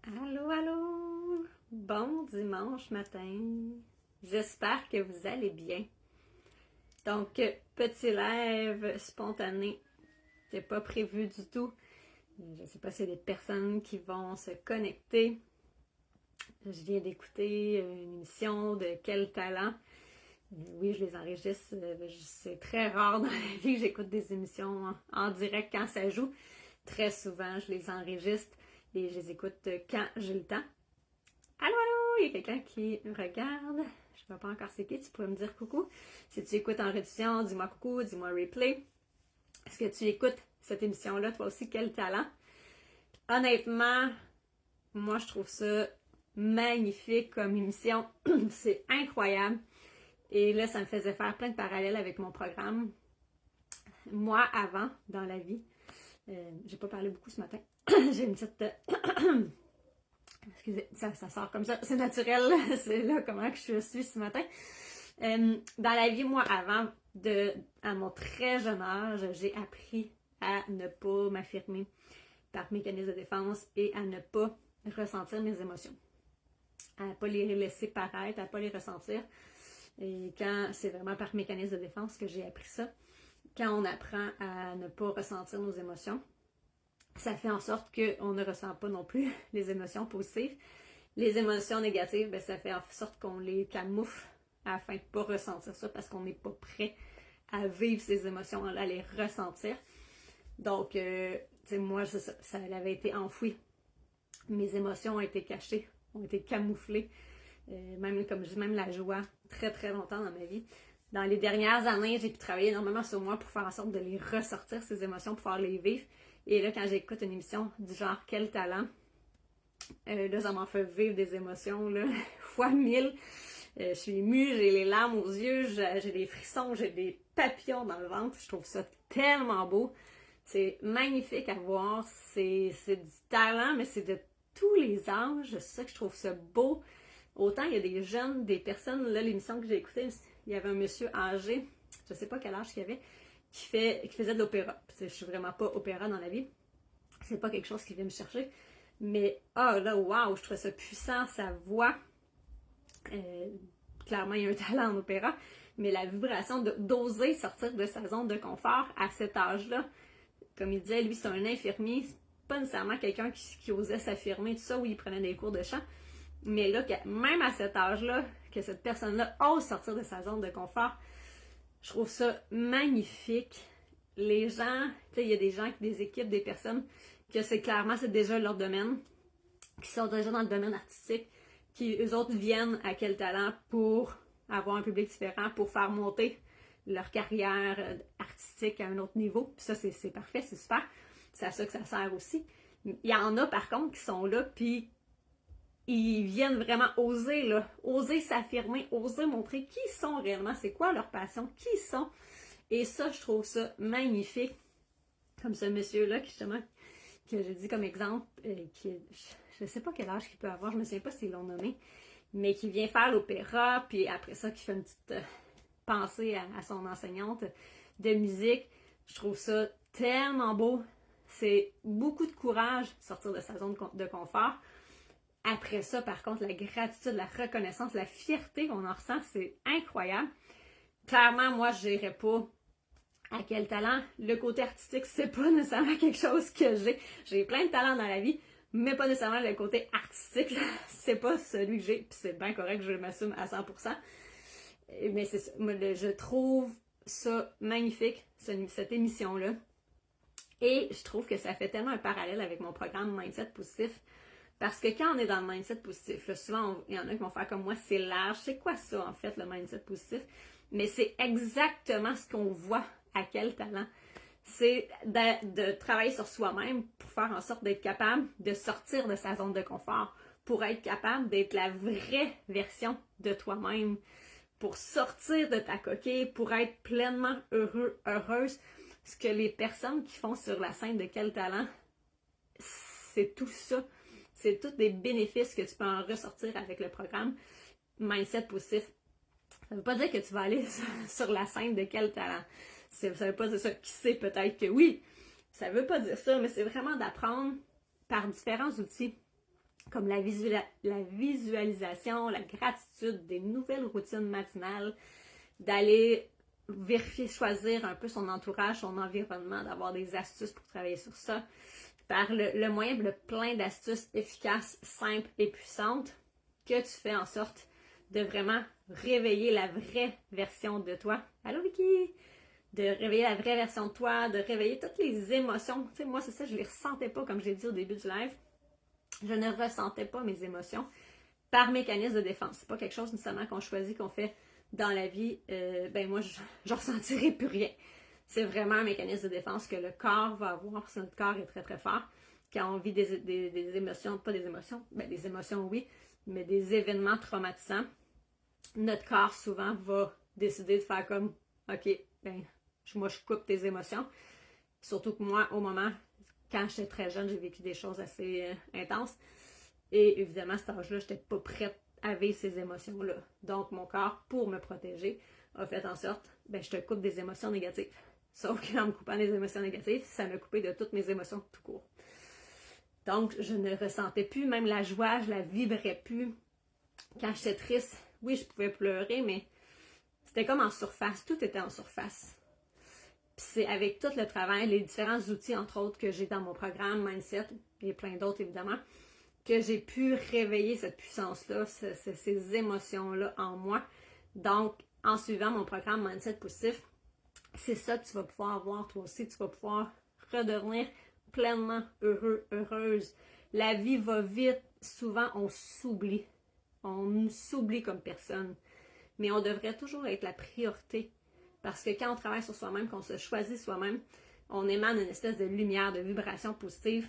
Allô, allô! Bon dimanche matin. J'espère que vous allez bien. Donc, petit live spontané. C'est pas prévu du tout. Je sais pas s'il y a des personnes qui vont se connecter. Je viens d'écouter une émission de Quel talent. Oui, je les enregistre. C'est très rare dans la vie que j'écoute des émissions en direct quand ça joue. Très souvent, je les enregistre et je les écoute quand j'ai le temps. Allô, allô, il y a quelqu'un qui me regarde. Je ne sais pas encore c'est qui, tu pourrais me dire coucou. Si tu écoutes en rediffusion, dis-moi coucou, dis-moi replay. Est-ce que tu écoutes cette émission-là, toi aussi, Quel talent? Honnêtement, moi, je trouve ça magnifique comme émission. C'est incroyable. Et là, ça me faisait faire plein de parallèles avec mon programme. Moi, avant, dans la vie, j'ai pas parlé beaucoup ce matin. J'ai une petite... Excusez, ça sort comme ça, c'est naturel, c'est là comment que je suis ce matin. Dans la vie, moi, avant, à mon très jeune âge, j'ai appris à ne pas m'affirmer par mécanisme de défense et à ne pas ressentir mes émotions. À ne pas les laisser paraître, à ne pas les ressentir. Et quand c'est vraiment par mécanisme de défense que j'ai appris ça, quand on apprend à ne pas ressentir nos émotions, ça fait en sorte qu'on ne ressent pas non plus les émotions positives. Les émotions négatives, ben, ça fait en sorte qu'on les camoufle afin de ne pas ressentir ça parce qu'on n'est pas prêt à vivre ces émotions, à les ressentir. Donc, moi, ça avait été enfoui. Mes émotions ont été cachées, ont été camouflées. Même, comme je dis, même la joie, très très longtemps dans ma vie. Dans les dernières années, j'ai pu travailler énormément sur moi pour faire en sorte de les ressortir, ces émotions, pour pouvoir les vivre. Et là, quand j'écoute une émission du genre Quel talent, là, ça m'en fait vivre des émotions, là, fois 1000. Je suis émue, j'ai les larmes aux yeux, j'ai des frissons, j'ai des papillons dans le ventre. Je trouve ça tellement beau. C'est magnifique à voir. C'est du talent, mais c'est de tous les âges. C'est ça que je trouve ça beau. Autant il y a des jeunes, des personnes, là, l'émission que j'ai écoutée, il y avait un monsieur âgé, je sais pas quel âge il avait, qui faisait de l'opéra. Je suis vraiment pas opéra dans la vie. C'est pas quelque chose qui vient me chercher. Mais, là, waouh, je trouve ça puissant, sa voix. Clairement, il y a un talent en opéra. Mais la vibration d'oser sortir de sa zone de confort à cet âge-là, comme il disait, lui, c'est un infirmier, c'est pas nécessairement quelqu'un qui osait s'affirmer, tout ça, où il prenait des cours de chant. Mais là, même à cet âge-là, que cette personne-là ose sortir de sa zone de confort, je trouve ça magnifique. Les gens, tu sais, il y a des gens, des équipes, des personnes, que c'est déjà leur domaine, qui sont déjà dans le domaine artistique, qui, eux autres, viennent à Quel talent pour avoir un public différent, pour faire monter leur carrière artistique à un autre niveau. Puis ça, c'est parfait, c'est super. C'est à ça que ça sert aussi. Il y en a, par contre, qui sont là, puis ils viennent vraiment oser, là, oser s'affirmer, oser montrer qui ils sont réellement, c'est quoi leur passion, qui ils sont. Et ça, je trouve ça magnifique. Comme ce monsieur-là, justement, que j'ai dit comme exemple, je ne sais pas quel âge il peut avoir, je ne me souviens pas s'ils l'ont nommé, mais qui vient faire l'opéra, puis après ça, qui fait une petite pensée à son enseignante de musique. Je trouve ça tellement beau. C'est beaucoup de courage sortir de sa zone de confort. Après ça, par contre, la gratitude, la reconnaissance, la fierté qu'on en ressent, c'est incroyable. Clairement, moi, je n'irais pas à Quel talent. Le côté artistique, c'est pas nécessairement quelque chose que j'ai. J'ai plein de talents dans la vie, mais pas nécessairement le côté artistique. C'est pas celui que j'ai, puis c'est bien correct, je m'assume à 100%. Mais c'est ça. Moi, je trouve ça magnifique, cette émission-là. Et je trouve que ça fait tellement un parallèle avec mon programme Mindset Positif. Parce que quand on est dans le mindset positif, là, souvent, il y en a qui vont faire comme moi, c'est large. C'est quoi ça, en fait, le mindset positif? Mais c'est exactement ce qu'on voit à Quel talent. C'est de travailler sur soi-même pour faire en sorte d'être capable de sortir de sa zone de confort, pour être capable d'être la vraie version de toi-même, pour sortir de ta coquille, pour être pleinement heureux, heureuse. Ce que les personnes qui font sur la scène de Quel talent, c'est tout ça. C'est tous des bénéfices que tu peux en ressortir avec le programme Mindset Positif. Ça ne veut pas dire que tu vas aller sur la scène de Quel talent. Ça ne veut pas dire ça. Qui sait, peut-être que oui. Ça ne veut pas dire ça, mais c'est vraiment d'apprendre par différents outils comme la visualisation, la gratitude, des nouvelles routines matinales, d'aller vérifier, choisir un peu son entourage, son environnement, d'avoir des astuces pour travailler sur ça. Par le moyen, le plein d'astuces efficaces, simples et puissantes que tu fais en sorte de vraiment réveiller la vraie version de toi. Allô Vicky! De réveiller la vraie version de toi, de réveiller toutes les émotions. Tu sais, moi, c'est ça, je les ressentais pas, comme j'ai dit au début du live. Je ne ressentais pas mes émotions par mécanisme de défense. C'est pas quelque chose nécessairement qu'on choisit, qu'on fait dans la vie. Moi, je ressentirais plus rien. C'est vraiment un mécanisme de défense que le corps va avoir, si notre corps est très très fort. Quand on vit des émotions, pas des émotions, des émotions oui, mais des événements traumatisants, notre corps souvent va décider de faire comme, ok, moi je coupe tes émotions. Surtout que moi, au moment, quand j'étais très jeune, j'ai vécu des choses assez intenses. Et évidemment, à cet âge-là, je n'étais pas prête à vivre ces émotions-là. Donc, mon corps, pour me protéger, a fait en sorte, je te coupe des émotions négatives. Sauf qu'en me coupant des émotions négatives, ça m'a coupé de toutes mes émotions tout court. Donc, je ne ressentais plus, même la joie, je la vibrais plus. Quand j'étais triste, oui, je pouvais pleurer, mais c'était comme en surface. Tout était en surface. Puis c'est avec tout le travail, les différents outils, entre autres, que j'ai dans mon programme Mindset, et plein d'autres évidemment, que j'ai pu réveiller cette puissance-là, ces émotions-là en moi. Donc, en suivant mon programme Mindset Positif, c'est ça que tu vas pouvoir avoir toi aussi. Tu vas pouvoir redevenir pleinement heureux, heureuse. La vie va vite. Souvent, on s'oublie. On s'oublie comme personne. Mais on devrait toujours être la priorité. Parce que quand on travaille sur soi-même, qu'on se choisit soi-même, on émane une espèce de lumière, de vibration positive.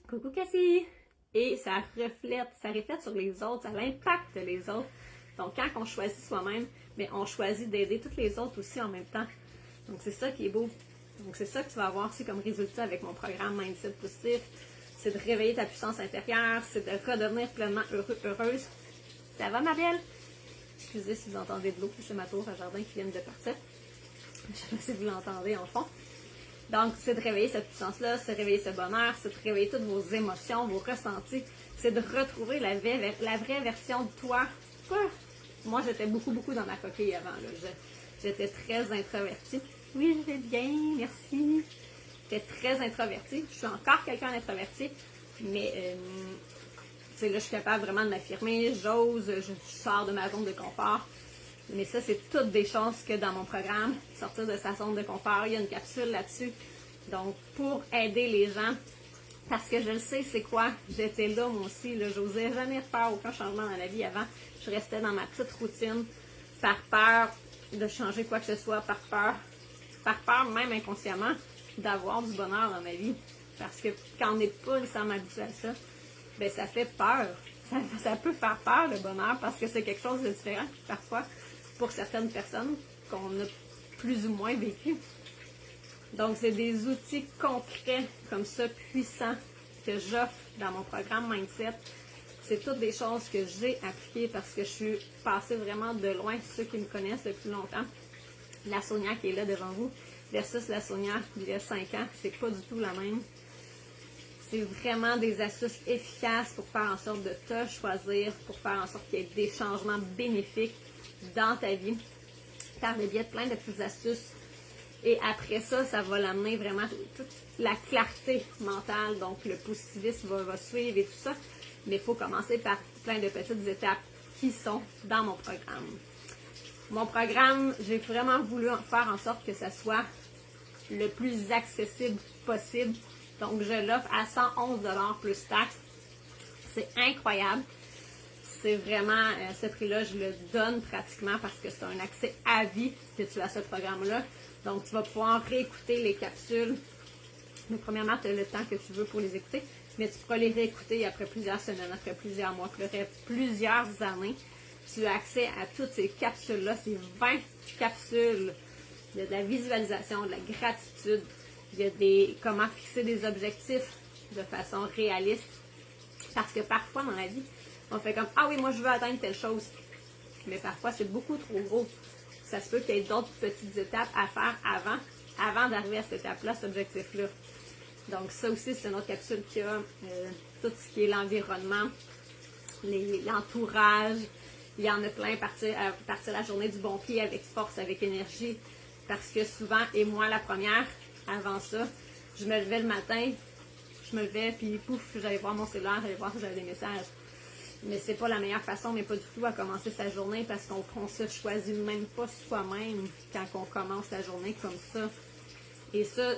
Coucou Cassie! Et ça reflète sur les autres, ça impacte les autres. Donc quand on choisit soi-même, on choisit d'aider toutes les autres aussi en même temps. Donc c'est ça qui est beau. Donc c'est ça que tu vas avoir aussi comme résultat avec mon programme Mindset Positif. C'est de réveiller ta puissance intérieure, c'est de redevenir pleinement heureuse. Ça va ma belle? Excusez si vous entendez de l'eau, c'est ma tour à jardin qui vient de partir. Je sais pas si vous l'entendez en fond. Donc, c'est de réveiller cette puissance-là, c'est de réveiller ce bonheur, c'est de réveiller toutes vos émotions, vos ressentis. C'est de retrouver la vraie version de toi. Moi, j'étais beaucoup dans ma coquille avant. J'étais très introvertie. Oui, je vais bien, merci. J'étais très introvertie. Je suis encore quelqu'un d'introverti, mais là, je suis capable vraiment de m'affirmer. J'ose, je sors de ma zone de confort. Mais ça, c'est toutes des choses que dans mon programme, sortir de sa zone de confort, il y a une capsule là-dessus. Donc, pour aider les gens, parce que je le sais, c'est quoi, j'étais là moi aussi, j'osais jamais faire aucun changement dans la vie avant. Je restais dans ma petite routine, par peur de changer quoi que ce soit, par peur même inconsciemment, d'avoir du bonheur dans ma vie. Parce que quand on n'est pas nécessairement habitué à ça, ça fait peur. Ça peut faire peur, le bonheur, parce que c'est quelque chose de différent, parfois, pour certaines personnes qu'on a plus ou moins vécu. Donc, c'est des outils concrets comme ça, puissants, que j'offre dans mon programme Mindset. C'est toutes des choses que j'ai appliquées parce que je suis passée vraiment de loin, ceux qui me connaissent depuis longtemps. La Sonia qui est là devant vous versus la Sonia d'il y a 5 ans, c'est pas du tout la même. C'est vraiment des astuces efficaces pour faire en sorte de te choisir, pour faire en sorte qu'il y ait des changements bénéfiques dans ta vie, par le biais de plein de petites astuces. Et après ça, ça va l'amener vraiment toute la clarté mentale, donc le positivisme va suivre et tout ça. Mais il faut commencer par plein de petites étapes qui sont dans mon programme. Mon programme, j'ai vraiment voulu faire en sorte que ça soit le plus accessible possible. Donc, je l'offre à 111 $ plus taxes. C'est incroyable. C'est vraiment, ce prix-là, je le donne pratiquement parce que c'est un accès à vie que tu as à ce programme-là. Donc, tu vas pouvoir réécouter les capsules. Mais premièrement, tu as le temps que tu veux pour les écouter. Mais tu pourras les réécouter après plusieurs semaines, après plusieurs mois, après plusieurs années. Tu as accès à toutes ces capsules-là. C'est 20 capsules. Il y a de la visualisation, de la gratitude. Il y a comment fixer des objectifs de façon réaliste. Parce que parfois dans la vie, on fait comme « Ah oui, moi je veux atteindre telle chose. » Mais parfois c'est beaucoup trop gros. Ça se peut qu'il y ait d'autres petites étapes à faire avant d'arriver à cette étape-là, cet objectif-là. Donc ça aussi, c'est une autre capsule qui a tout ce qui est l'environnement, l'entourage. Il y en a plein, partir la journée du bon pied avec force, avec énergie. Parce que souvent, et moi la première, avant ça, je me levais le matin, je me levais, puis pouf, j'allais voir mon cellulaire, j'allais voir si j'avais des messages. Mais c'est pas la meilleure façon, mais pas du tout, à commencer sa journée parce qu'on se choisit même pas soi-même quand on commence la journée comme ça. Et ça,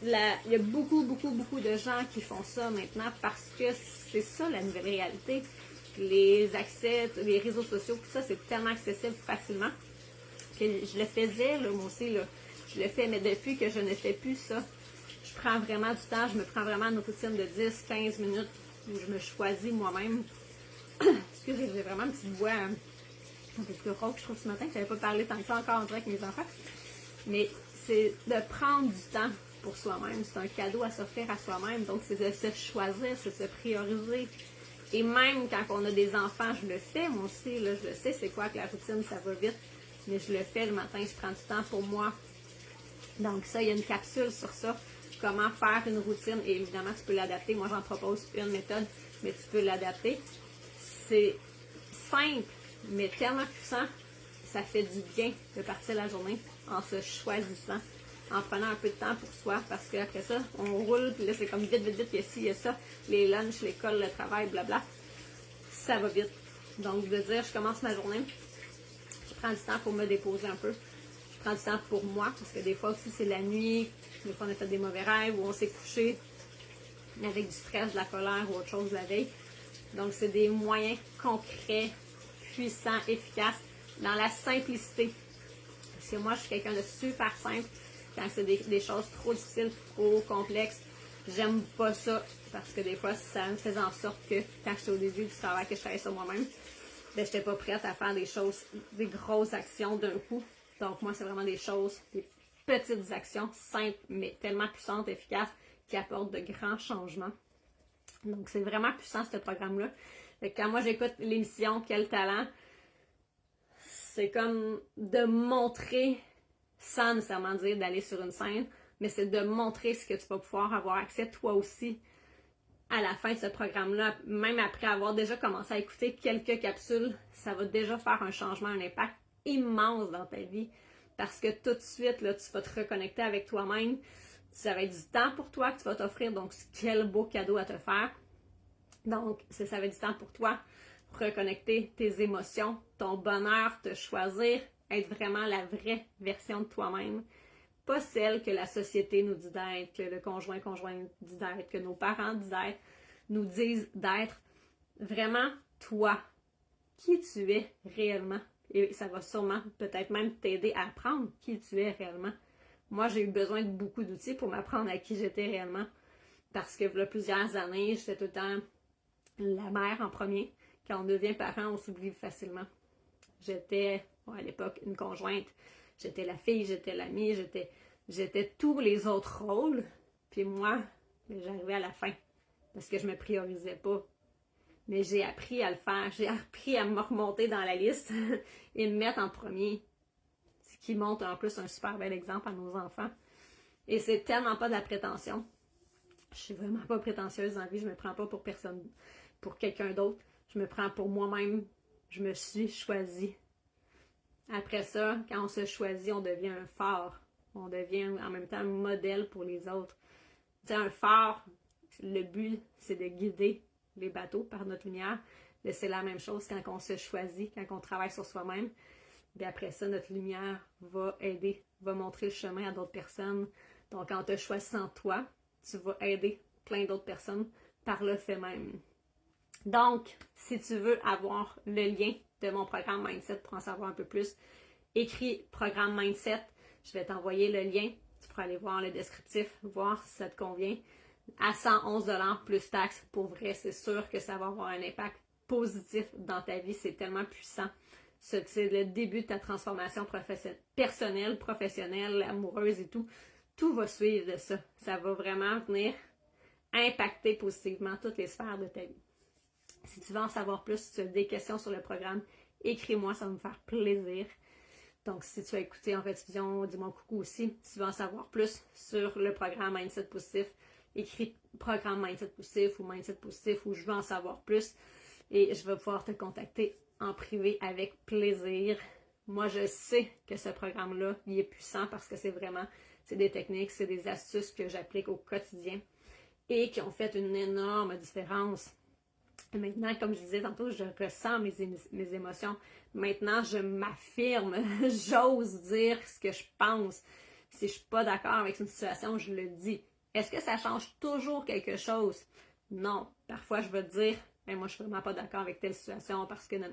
il y a beaucoup de gens qui font ça maintenant parce que c'est ça la nouvelle réalité. Les accès, les réseaux sociaux, tout ça, c'est tellement accessible facilement que je le faisais, là, moi aussi, là, je le fais, mais depuis que je ne fais plus ça, je prends vraiment du temps, je me prends vraiment une routine de 10-15 minutes où je me choisis moi-même. Excusez, j'ai vraiment une petite voix un peu plus rauque, je trouve, ce matin, que je n'avais pas parlé tant que ça encore en direct avec mes enfants. Mais c'est de prendre du temps pour soi-même. C'est un cadeau à s'offrir à soi-même. Donc, c'est de se choisir, c'est de se prioriser. Et même quand on a des enfants, je le fais, moi aussi, là, je le sais, c'est quoi que la routine, ça va vite. Mais je le fais le matin, je prends du temps pour moi. Donc ça, il y a une capsule sur ça. Comment faire une routine. Et évidemment, tu peux l'adapter. Moi, j'en propose une méthode, mais tu peux l'adapter. C'est simple, mais tellement puissant. Ça fait du bien de partir la journée en se choisissant, en prenant un peu de temps pour soi, parce qu'après ça, on roule, puis là, c'est comme vite, il y a ci, il y a ça, les lunchs, l'école, le travail, blabla. Ça va vite. Donc, de dire, je commence ma journée, je prends du temps pour me déposer un peu, je prends du temps pour moi, parce que des fois aussi, c'est la nuit, des fois, on a fait des mauvais rêves, ou on s'est couché avec du stress, de la colère, ou autre chose la veille. Donc, c'est des moyens concrets, puissants, efficaces, dans la simplicité. Parce que moi, je suis quelqu'un de super simple. Quand c'est des choses trop difficiles, trop complexes, j'aime pas ça. Parce que des fois, ça me faisait en sorte que, quand j'étais au début du travail, que je travaillais sur moi-même, ben, j'étais pas prête à faire des choses, des grosses actions d'un coup. Donc, moi, c'est vraiment des choses, des petites actions simples, mais tellement puissantes, efficaces, qui apportent de grands changements. Donc, c'est vraiment puissant, ce programme-là. Quand moi, j'écoute l'émission Quel talent, c'est comme de montrer, sans nécessairement dire d'aller sur une scène, mais c'est de montrer ce que tu vas pouvoir avoir accès toi aussi à la fin de ce programme-là. Même après avoir déjà commencé à écouter quelques capsules, ça va déjà faire un changement, un impact immense dans ta vie. Parce que tout de suite, là, tu vas te reconnecter avec toi-même. Ça va être du temps pour toi que tu vas t'offrir. Donc, quel beau cadeau à te faire. Donc, ça va être du temps pour toi. Reconnecter tes émotions, ton bonheur, te choisir, être vraiment la vraie version de toi-même. Pas celle que la société nous dit d'être, que le conjoint dit d'être, que nos parents nous disent d'être. Vraiment, toi, qui tu es réellement. Et ça va sûrement peut-être même t'aider à apprendre qui tu es réellement. Moi, j'ai eu besoin de beaucoup d'outils pour m'apprendre à qui j'étais réellement. Parce que il y a plusieurs années, j'étais tout le temps la mère en premier. Quand on devient parent, on s'oublie facilement. J'étais, à l'époque, une conjointe. J'étais la fille, j'étais l'amie, j'étais tous les autres rôles. Puis moi, j'arrivais à la fin. Parce que je me priorisais pas. Mais j'ai appris à le faire. J'ai appris à me remonter dans la liste et me mettre en premier. Ce qui montre en plus un super bel exemple à nos enfants. Et c'est tellement pas de la prétention. Je suis vraiment pas prétentieuse dans la vie. Je me prends pas pour personne, pour quelqu'un d'autre. Je me prends pour moi-même. Je me suis choisie. Après ça, quand on se choisit, on devient un phare. On devient en même temps un modèle pour les autres. Tu sais, un phare, le but, c'est de guider les bateaux par notre lumière. Mais c'est la même chose quand on se choisit, quand on travaille sur soi-même. Puis après ça, notre lumière va aider, va montrer le chemin à d'autres personnes. Donc, en te choisissant toi, tu vas aider plein d'autres personnes par le fait même. Donc, si tu veux avoir le lien de mon programme Mindset pour en savoir un peu plus, écris programme Mindset. Je vais t'envoyer le lien. Tu pourras aller voir le descriptif, voir si ça te convient. À 111$ plus taxes. Pour vrai, c'est sûr que ça va avoir un impact positif dans ta vie. C'est tellement puissant. C'est le début de ta transformation personnelle, professionnelle, amoureuse et tout. Tout va suivre de ça. Ça va vraiment venir impacter positivement toutes les sphères de ta vie. Si tu veux en savoir plus, si tu as des questions sur le programme, écris-moi, ça va me faire plaisir. Donc, si tu as écouté en rediffusion, dis-moi coucou aussi. Si tu veux en savoir plus sur le programme Mindset Positif, écris programme Mindset Positif ou Mindset Positif ou je veux en savoir plus et je vais pouvoir te contacter en privé avec plaisir. Moi, je sais que ce programme-là, il est puissant parce que c'est des techniques, c'est des astuces que j'applique au quotidien et qui ont fait une énorme différence. Et maintenant, comme je disais tantôt, je ressens mes émotions. Maintenant, je m'affirme, j'ose dire ce que je pense. Si je suis pas d'accord avec une situation, je le dis. Est-ce que ça change toujours quelque chose? Non. Parfois, je vais te dire, ben, moi, je suis vraiment pas d'accord avec telle situation parce que non.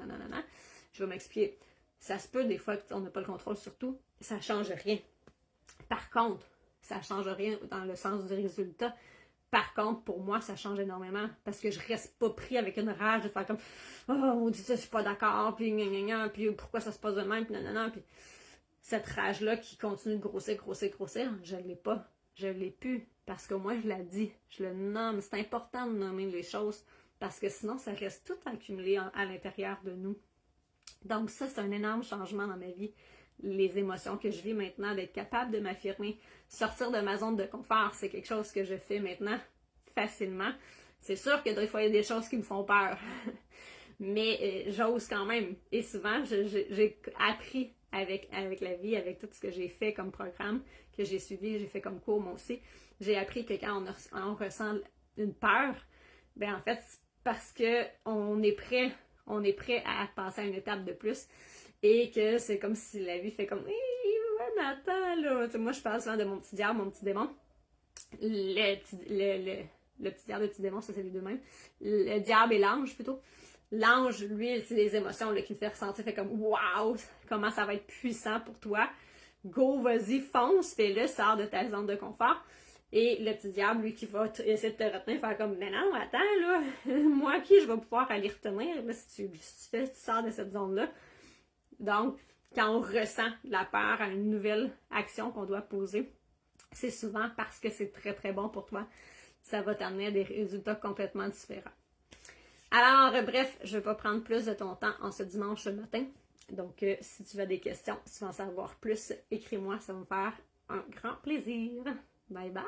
Je vais m'expliquer. Ça se peut des fois qu'on n'a pas le contrôle sur tout, ça change rien. Par contre, ça change rien dans le sens du résultat. Par contre, pour moi, ça change énormément parce que je reste pas pris avec une rage de faire comme oh mon Dieu, je suis pas d'accord, puis puis pourquoi ça se passe de même, puis puis cette rage-là qui continue de grossir, je l'ai pas, je l'ai plus parce que moi je la dis, je le nomme, c'est important de nommer les choses parce que sinon ça reste tout accumulé à l'intérieur de nous. Donc ça, c'est un énorme changement dans ma vie. Les émotions que je vis maintenant, d'être capable de m'affirmer, sortir de ma zone de confort, c'est quelque chose que je fais maintenant facilement. C'est sûr que des fois, il y a des choses qui me font peur, mais j'ose quand même. Et souvent, j'ai appris avec la vie, avec tout ce que j'ai fait comme programme, que j'ai suivi, j'ai fait comme cours moi aussi, j'ai appris que quand on ressent une peur, ben en fait, c'est parce qu'on est prêt à passer à une étape de plus et que c'est comme si la vie fait comme ouais, mais attends là, moi je parle souvent de mon petit diable, mon petit démon, le petit diable, le petit démon, ça c'est les deux mêmes, le diable et l'ange plutôt. L'ange, lui, c'est des émotions là, qui me fait ressentir, fait comme waouh, comment ça va être puissant pour toi, go, vas-y, fonce, fais-le, sors de ta zone de confort. Et le petit diable, lui, qui va essayer de te retenir, faire comme, mais non, attends, là, moi, qui je vais pouvoir aller retenir, là, si tu sors de cette zone-là. Donc, quand on ressent la peur à une nouvelle action qu'on doit poser, c'est souvent parce que c'est très, très bon pour toi. Ça va t'amener à des résultats complètement différents. Alors, bref, je ne vais pas prendre plus de ton temps en ce dimanche matin. Donc, si tu as des questions, si tu veux en savoir plus, écris-moi, ça va me faire un grand plaisir. Bye bye!